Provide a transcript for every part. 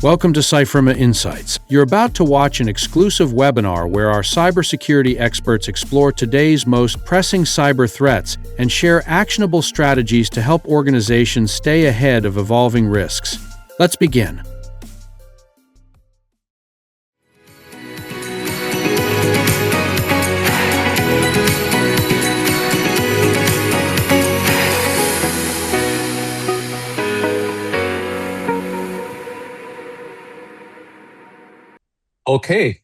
Welcome to CYFIRMA Insights. You're about to watch an exclusive webinar where our cybersecurity experts explore today's most pressing cyber threats and share actionable strategies to help organizations stay ahead of evolving risks. Let's begin. Okay,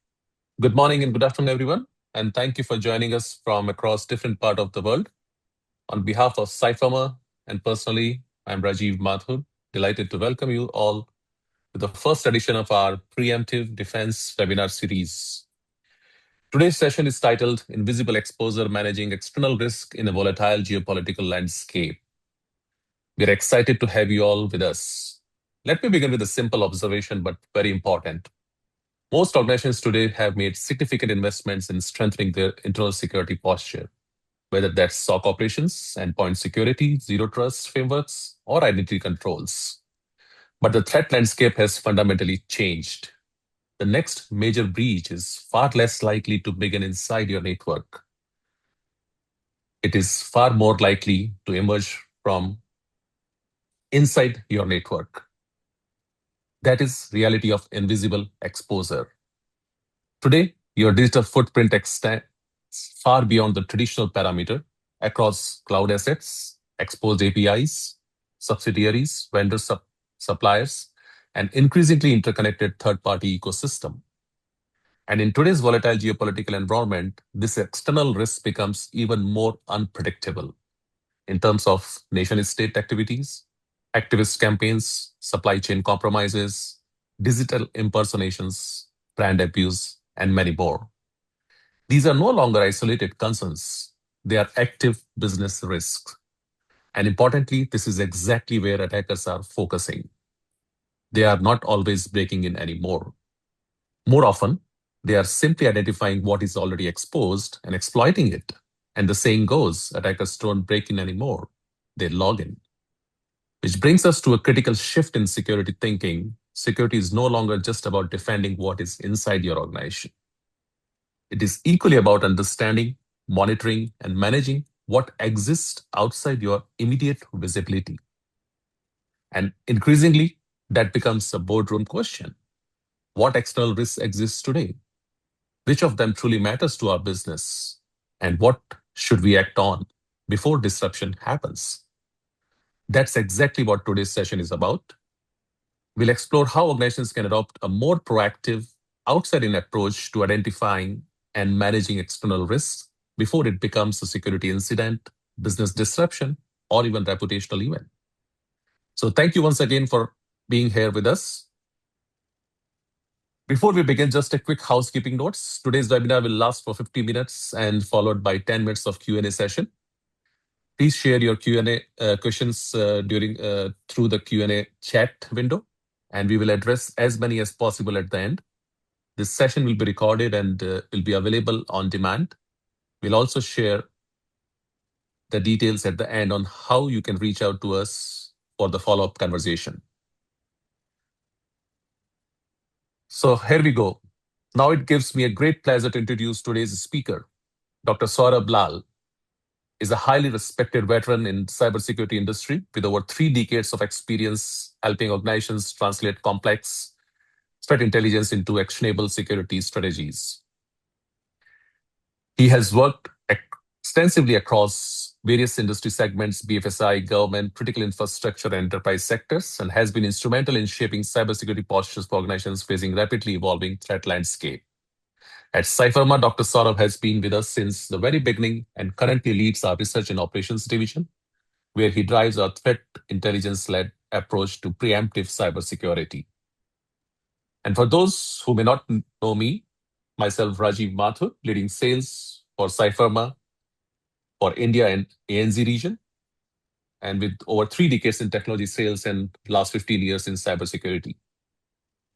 good morning and good afternoon, everyone. And thank you for joining us from across different parts of the world. On behalf of CYFIRMA and personally, I'm Rajiv Mathur, delighted to welcome you all to the first edition of our Preemptive Defense webinar series. Today's session is titled Invisible Exposure Managing External Risk in a Volatile Geopolitical Landscape. We're excited to have you all with us. Let me begin with a simple observation, but very important. Most organizations today have made significant investments in strengthening their internal security posture, whether that's SOC operations, endpoint security, zero trust frameworks, or identity controls. But the threat landscape has fundamentally changed. The next major breach is far less likely to begin inside your network. It is far more likely to emerge from inside your network. That is reality of invisible exposure. Today, your digital footprint extends far beyond the traditional parameter across cloud assets, exposed APIs, subsidiaries, vendors, suppliers, and increasingly interconnected third-party ecosystem. And in today's volatile geopolitical environment, this external risk becomes even more unpredictable in terms of nation-state activities, activist campaigns, supply chain compromises, digital impersonations, brand abuse, and many more. These are no longer isolated concerns. They are active business risks. And importantly, this is exactly where attackers are focusing. They are not always breaking in anymore. More often, they are simply identifying what is already exposed and exploiting it. And the saying goes, attackers don't break in anymore. They log in. Which brings us to a critical shift in security thinking. Security is no longer just about defending what is inside your organization. It is equally about understanding, monitoring, and managing what exists outside your immediate visibility. And increasingly, that becomes a boardroom question. What external risks exist today? Which of them truly matters to our business? And what should we act on before disruption happens? That's exactly what today's session is about. We'll explore how organizations can adopt a more proactive, outside-in approach to identifying and managing external risks before it becomes a security incident, business disruption, or even reputational event. So thank you once again for being here with us. Before we begin, just a quick housekeeping notes. Today's webinar will last for 50 minutes and followed by 10 minutes of Q&A session. Please share your Q&A questions through the Q&A chat window, and we will address as many as possible at the end. This session will be recorded and will be available on demand. We'll also share the details at the end on how you can reach out to us for the follow-up conversation. So here we go. Now it gives me a great pleasure to introduce today's speaker. Dr. Saurabh Lal is a highly respected veteran in cybersecurity industry with over 3 decades of experience helping organizations translate complex threat intelligence into actionable security strategies. He has worked extensively across various industry segments, BFSI, government, critical infrastructure, and enterprise sectors, and has been instrumental in shaping cybersecurity postures for organizations facing rapidly evolving threat landscape. At CYFIRMA, Dr. Saurabh has been with us since the very beginning and currently leads our research and operations division, where he drives our threat intelligence-led approach to preemptive cybersecurity. And for those who may not know me, myself, Rajiv Mathur, leading sales for CYFIRMA for India and ANZ region, and with over 3 decades in technology sales and last 15 years in cybersecurity.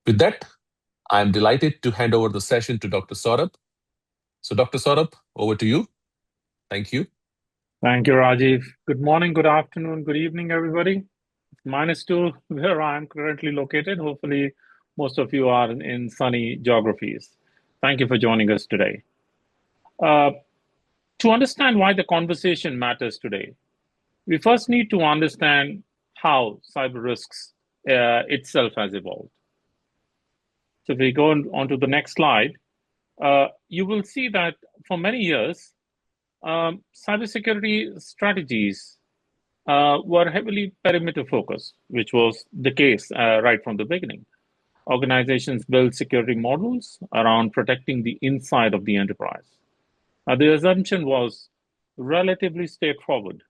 With that, I'm delighted to hand over the session to Dr. Saurabh. So Dr. Saurabh, over to you. Thank you. Thank you, Rajiv. Good morning, good afternoon, good evening, everybody. -2 where I'm currently located. Hopefully most of you are in sunny geographies. Thank you for joining us today. To understand why the conversation matters today, we first need to understand how cyber risks itself has evolved. So if we go on to the next slide, you will see that for many years, cybersecurity strategies were heavily perimeter focused, which was the case right from the beginning. Organizations build security models around protecting the inside of the enterprise. The assumption was relatively straightforward.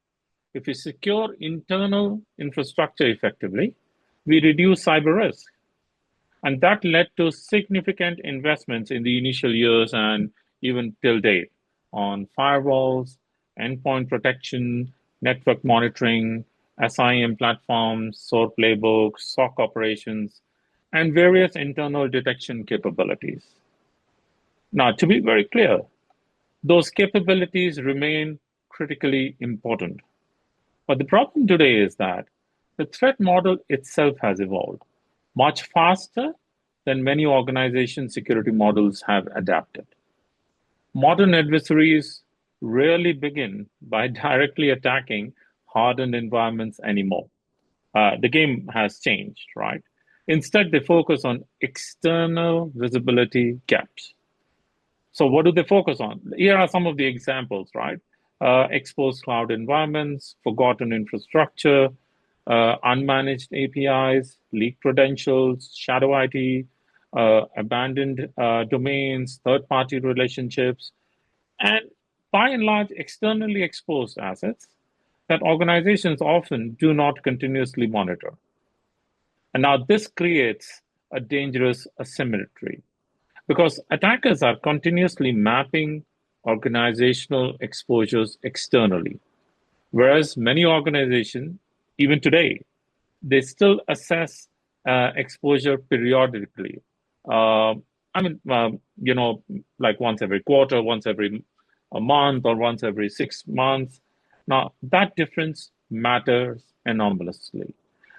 If we secure internal infrastructure effectively, we reduce cyber risk. And that led to significant investments in the initial years and even till date on firewalls, endpoint protection, network monitoring, SIM platforms, SOAR playbooks, SOC operations, and various internal detection capabilities. Now, to be very clear, those capabilities remain critically important. But the problem today is that the threat model itself has evolved much faster than many organizations' security models have adapted. Modern adversaries rarely begin by directly attacking hardened environments anymore. The game has changed, right? Instead, they focus on external visibility gaps. So what do they focus on? Here are some of the examples, right? Exposed cloud environments, forgotten infrastructure, unmanaged APIs, leaked credentials, shadow IT, abandoned domains, third-party relationships, and by and large, externally exposed assets that organizations often do not continuously monitor. And now this creates a dangerous asymmetry because attackers are continuously mapping organizational exposures externally, whereas many organizations, even today, they still assess exposure periodically. Like once every quarter, once every a month, or once every 6 months. Now, that difference matters enormously.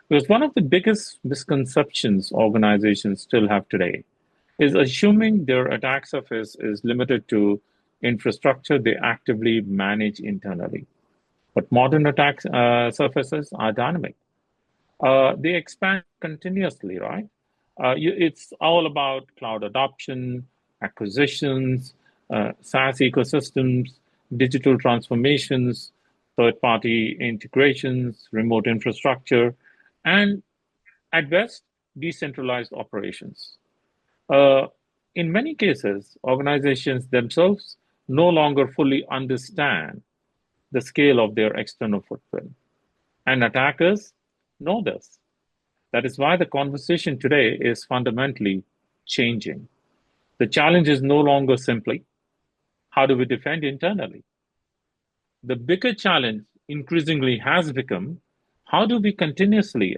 Because one of the biggest misconceptions organizations still have today is assuming their attack surface is limited to infrastructure they actively manage internally. But modern attack surfaces are dynamic. They expand continuously, right? It's all about cloud adoption, acquisitions, SaaS ecosystems, digital transformations, third-party integrations, remote infrastructure, and at best, decentralized operations. In many cases, organizations themselves no longer fully understand the scale of their external footprint. And attackers know this. That is why the conversation today is fundamentally changing. The challenge is no longer simply, how do we defend internally? The bigger challenge increasingly has become, how do we continuously